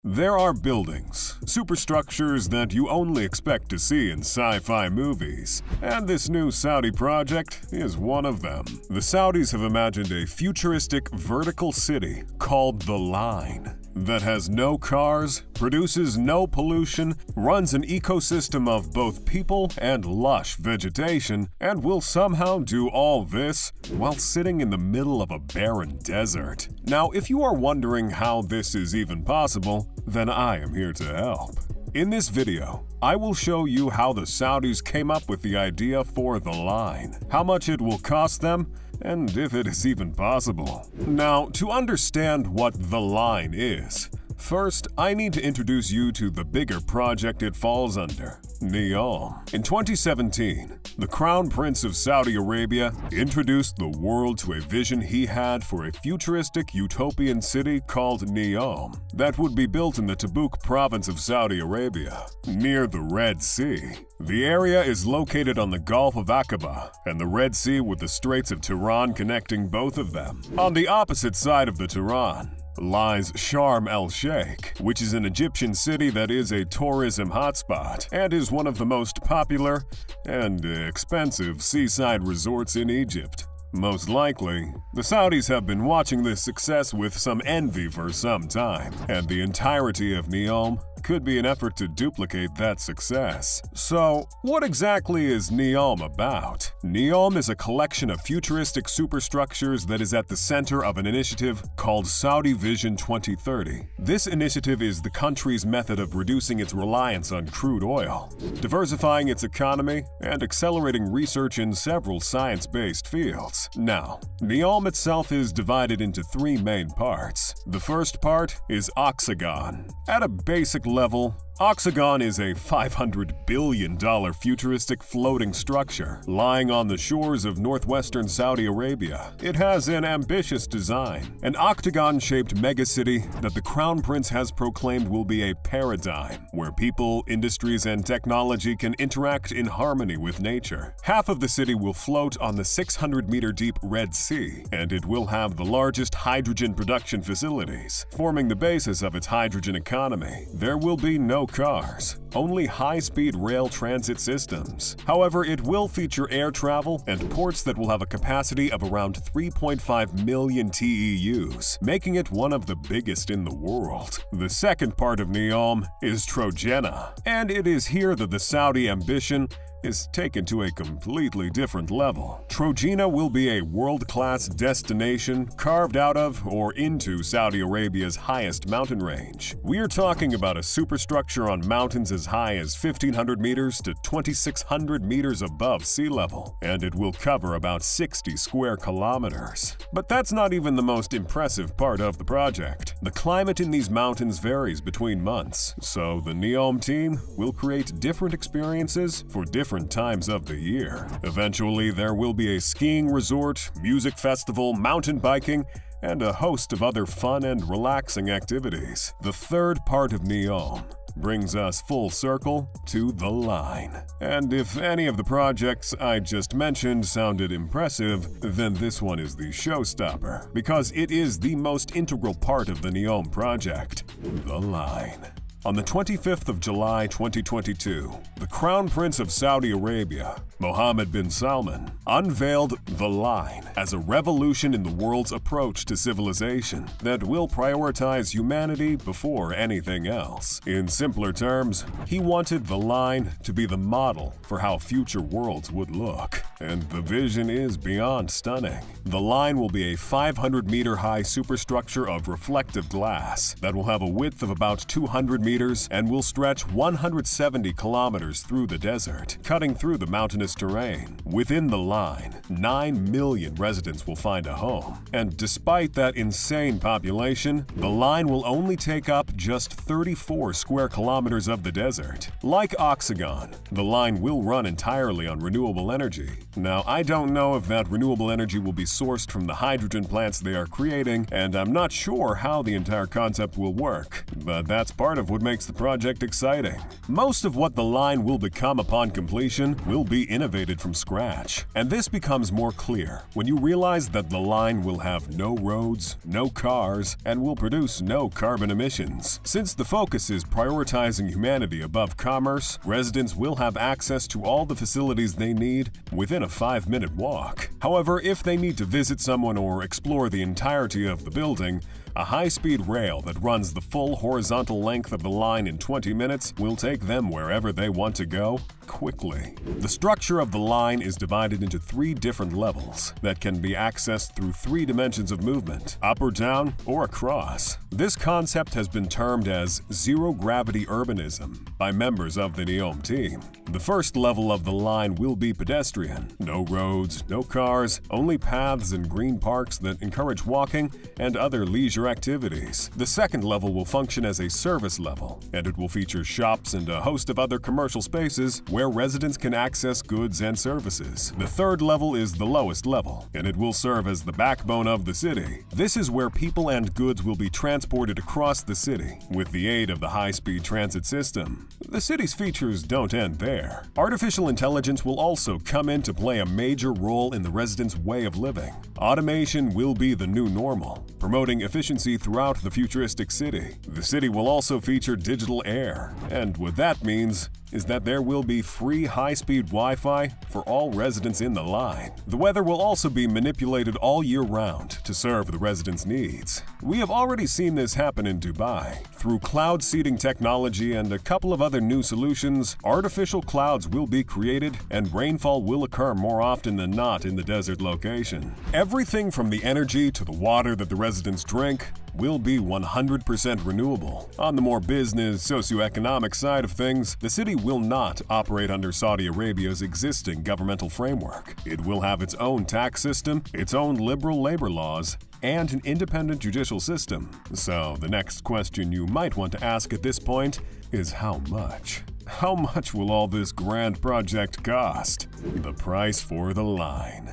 There are buildings, superstructures that you only expect to see in sci-fi movies, and this new Saudi project is one of them. The Saudis have imagined a futuristic vertical city called the Line that has no cars, produces no pollution, runs an ecosystem of both people and lush vegetation, and will somehow do all this while sitting in the middle of a barren desert. Now, if you are wondering how this is even possible, then I am here to help. In this video, I will show you how the Saudis came up with the idea for the Line, how much it will cost them, and if it is even possible. Now, to understand what the Line is, first, I need to introduce you to the bigger project it falls under, NEOM. In 2017, the Crown Prince of Saudi Arabia introduced the world to a vision he had for a futuristic utopian city called NEOM that would be built in the Tabuk province of Saudi Arabia, near the Red Sea. The area is located on the Gulf of Aqaba and the Red Sea, with the Straits of Tiran connecting both of them. On the opposite side of the Tiran lies Sharm el-Sheikh, which is an Egyptian city that is a tourism hotspot and is one of the most popular and expensive seaside resorts in Egypt. Most likely, the Saudis have been watching this success with some envy for some time, and the entirety of NEOM could be an effort to duplicate that success. So, what exactly is NEOM about? NEOM is a collection of futuristic superstructures that is at the center of an initiative called Saudi Vision 2030. This initiative is the country's method of reducing its reliance on crude oil, diversifying its economy, and accelerating research in several science-based fields. Now, NEOM itself is divided into three main parts. The first part is Oxagon. At a basic level, Oxagon is a $500 billion futuristic floating structure lying on the shores of northwestern Saudi Arabia. It has an ambitious design, an octagon-shaped megacity that the Crown Prince has proclaimed will be a paradigm where people, industries, and technology can interact in harmony with nature. Half of the city will float on the 600-meter-deep Red Sea, and it will have the largest hydrogen production facilities, forming the basis of its hydrogen economy. There will be no cars, only high-speed rail transit systems. However, it will feature air travel and ports that will have a capacity of around 3.5 million TEUs, making it one of the biggest in the world. The second part of NEOM is Trojena, and it is here that the Saudi ambition is taken to a completely different level. Trojena will be a world-class destination carved out of or into Saudi Arabia's highest mountain range. We are talking about a superstructure on mountains as high as 1,500 meters to 2,600 meters above sea level, and it will cover about 60 square kilometers. But that's not even the most impressive part of the project. The climate in these mountains varies between months, so the NEOM team will create different experiences for different times of the year. Eventually, there will be a skiing resort, music festival, mountain biking, and a host of other fun and relaxing activities. The third part of NEOM brings us full circle to the Line. And if any of the projects I just mentioned sounded impressive, then this one is the showstopper, because it is the most integral part of the NEOM project, the Line. On the 25th of July 2022, the Crown Prince of Saudi Arabia, Mohammed bin Salman, unveiled the Line as a revolution in the world's approach to civilization that will prioritize humanity before anything else. In simpler terms, he wanted the Line to be the model for how future worlds would look. And the vision is beyond stunning. The Line will be a 500-meter-high superstructure of reflective glass that will have a width of about 200 meters and will stretch 170 kilometers through the desert, cutting through the mountainous terrain. Within the Line, 9 million residents will find a home. And despite that insane population, the Line will only take up just 34 square kilometers of the desert. Like Oxagon, the Line will run entirely on renewable energy. Now, I don't know if that renewable energy will be sourced from the hydrogen plants they are creating, and I'm not sure how the entire concept will work, but that's part of what makes the project exciting. Most of what the line will become upon completion will be innovated from scratch, and this becomes more clear when you realize that the line will have no roads, no cars, and will produce no carbon emissions. Since the focus is prioritizing humanity above commerce, residents will have access to all the facilities they need within a 5-minute walk. However, if they need to visit someone or explore the entirety of the building, a high-speed rail that runs the full horizontal length of the line in 20 minutes will take them wherever they want to go quickly. The structure of the line is divided into 3 different levels that can be accessed through 3 dimensions of movement, up or down or across. This concept has been termed as zero-gravity urbanism by members of the NEOM team. The first level of the line will be pedestrian. No roads, no cars, only paths and green parks that encourage walking and other leisure activities. The second level will function as a service level, and it will feature shops and a host of other commercial spaces where residents can access goods and services. The third level is the lowest level, and it will serve as the backbone of the city. This is where people and goods will be transported across the city with the aid of the high-speed transit system. The city's features don't end there. Artificial intelligence will also come in to play a major role in the residents' way of living. Automation will be the new normal, promoting efficiency throughout the futuristic city. The city will also feature digital air, and what that means is that there will be free high-speed Wi-Fi for all residents in the line. The weather will also be manipulated all year round to serve the residents' needs. We have already seen this happen in Dubai. Through cloud seeding technology and a couple of other new solutions, artificial clouds will be created and rainfall will occur more often than not in the desert location. Everything from the energy to the water that the residents drink will be 100% renewable. On the more business, socioeconomic side of things, the city will not operate under Saudi Arabia's existing governmental framework. It will have its own tax system, its own liberal labor laws, and an independent judicial system. So the next question you might want to ask at this point is how much? How much will all this grand project cost? The price for the line.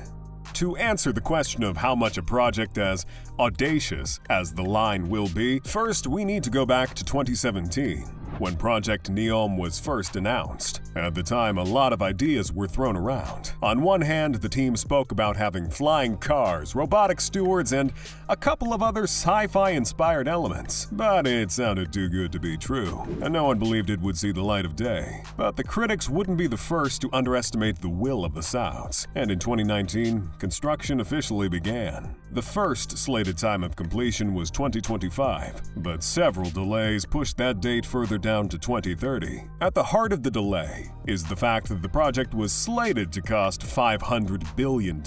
To answer the question of how much a project as audacious as the line will be, first we need to go back to 2017, when Project NEOM was first announced. At the time, a lot of ideas were thrown around. On one hand, the team spoke about having flying cars, robotic stewards, and a couple of other sci-fi inspired elements. But it sounded too good to be true, and no one believed it would see the light of day. But the critics wouldn't be the first to underestimate the will of the Sauds, and in 2019, construction officially began. The first slated time of completion was 2025, but several delays pushed that date further down to 2030. At the heart of the delay is the fact that the project was slated to cost $500 billion,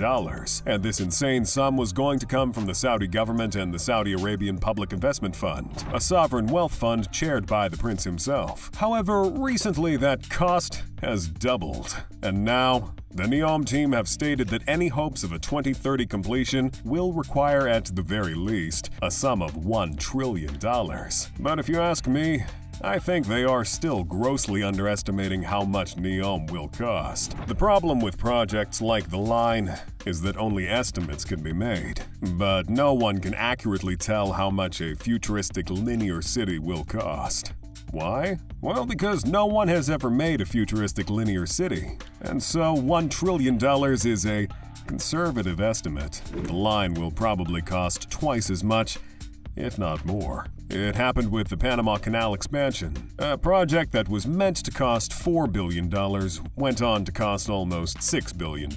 and this insane sum was going to come from the Saudi government and the Saudi Arabian Public Investment Fund, a sovereign wealth fund chaired by the prince himself. However, recently that cost has doubled, and now the NEOM team have stated that any hopes of a 2030 completion will require at the very least a sum of $1 trillion. But if you ask me, I think they are still grossly underestimating how much NEOM will cost. The problem with projects like the line is that only estimates can be made, but no one can accurately tell how much a futuristic linear city will cost. Why? Well, because no one has ever made a futuristic linear city, and so $1 trillion is a conservative estimate. The line will probably cost twice as much, if not more. It happened with the Panama Canal expansion. A project that was meant to cost $4 billion went on to cost almost $6 billion.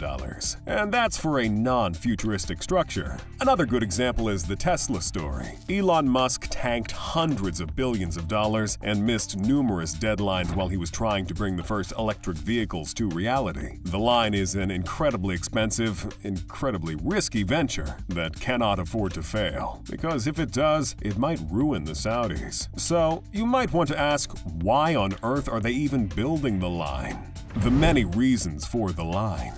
And that's for a non-futuristic structure. Another good example is the Tesla story. Elon Musk tanked hundreds of billions of dollars and missed numerous deadlines while he was trying to bring the first electric vehicles to reality. The line is an incredibly expensive, incredibly risky venture that cannot afford to fail, because if it does, it might ruin the Saudis. So, you might want to ask, why on earth are they even building the line? The many reasons for the line.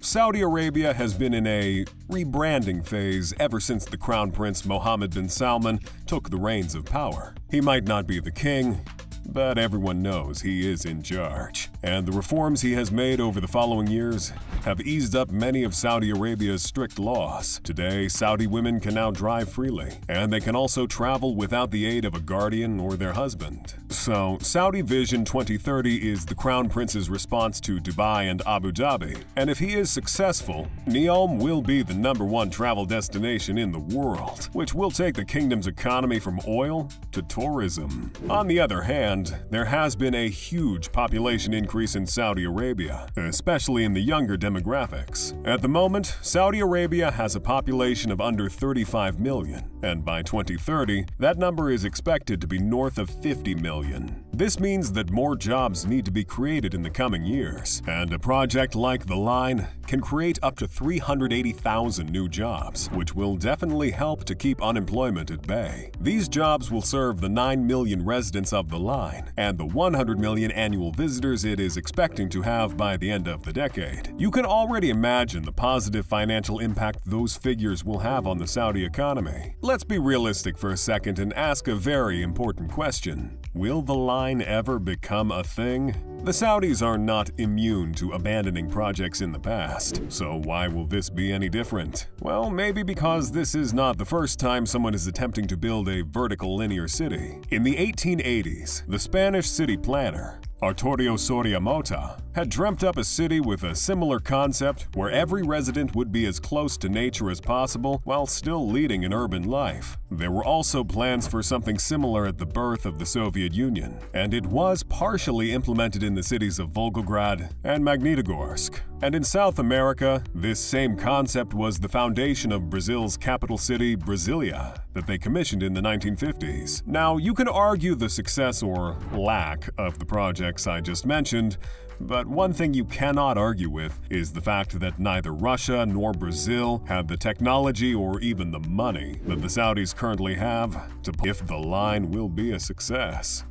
Saudi Arabia has been in a rebranding phase ever since the Crown Prince Mohammed bin Salman took the reins of power. He might not be the king, but everyone knows he is in charge. And the reforms he has made over the following years have eased up many of Saudi Arabia's strict laws. Today, Saudi women can now drive freely, and they can also travel without the aid of a guardian or their husband. So, Saudi Vision 2030 is the Crown Prince's response to Dubai and Abu Dhabi. And if he is successful, Neom will be the #1 travel destination in the world, which will take the kingdom's economy from oil to tourism. On the other hand, there has been a huge population increase in Saudi Arabia, especially in the younger demographics. At the moment, Saudi Arabia has a population of under 35 million, and by 2030, that number is expected to be north of 50 million. This means that more jobs need to be created in the coming years, and a project like The Line can create up to 380,000 new jobs, which will definitely help to keep unemployment at bay. These jobs will serve the 9 million residents of The Line and the 100 million annual visitors it is expecting to have by the end of the decade. You can already imagine the positive financial impact those figures will have on the Saudi economy. Let's be realistic for a second and ask a very important question. Will The Line ever become a thing? The Saudis are not immune to abandoning projects in the past, so why will this be any different? Well, maybe because this is not the first time someone is attempting to build a vertical linear city. In the 1880s, the Spanish city planner, Arturo Soria Mota, had dreamt up a city with a similar concept where every resident would be as close to nature as possible while still leading an urban life. There were also plans for something similar at the birth of the Soviet Union, and it was partially implemented in the cities of Volgograd and Magnitogorsk. And in South America, this same concept was the foundation of Brazil's capital city, Brasilia, that they commissioned in the 1950s. Now, you can argue the success or lack of the projects I just mentioned, but one thing you cannot argue with is the fact that neither Russia nor Brazil have the technology or even the money that the Saudis currently have to if The Line will be a success.